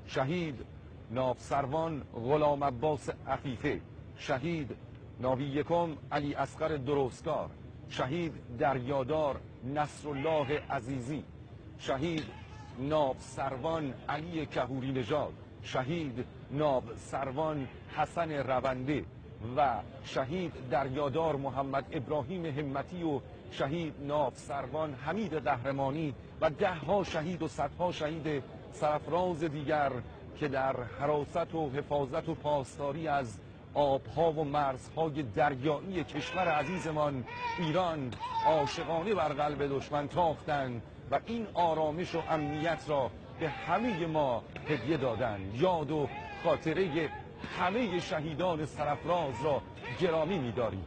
شهید ناوسروان غلام عباس عفیفه، شهید ناوی یکم علی اصغر درستکار، شهید دریادار نصرالله عزیزی، شهید ناوسروان علی کهوری نژاد، شهید ناوسروان حسن رونده و شهید دریادار محمد ابراهیم همتی و شهید ناوسروان حمید قهرمانی و 10 شهید و 100 شهید سرفراز دیگر که در حراست و حفاظت و پاسداری از آبها و مرزهای دریایی کشور عزیزمان ایران عاشقانه بر قلب دشمن تاختند و این آرامش و امنیت را به همه ما هدیه دادند. یاد و خاطره همه شهیدان سرفراز را گرامی می‌داریم.